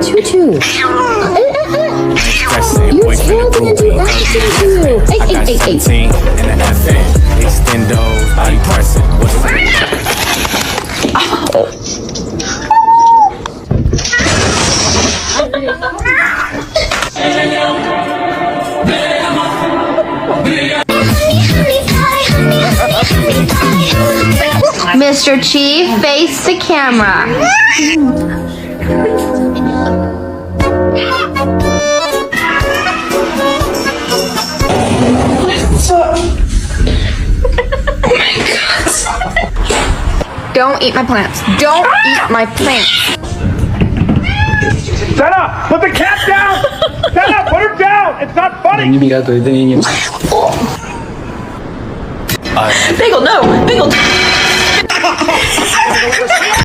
Choo-choo. You're talking into action, Choo. Hey. And the FN, extendos, body pressing. What's Mr. Chief, face the camera. Don't eat my plants. Don't eat my plants. Senna, put the cat down! Senna, put her down! It's not funny! Bagel, no! Bagel!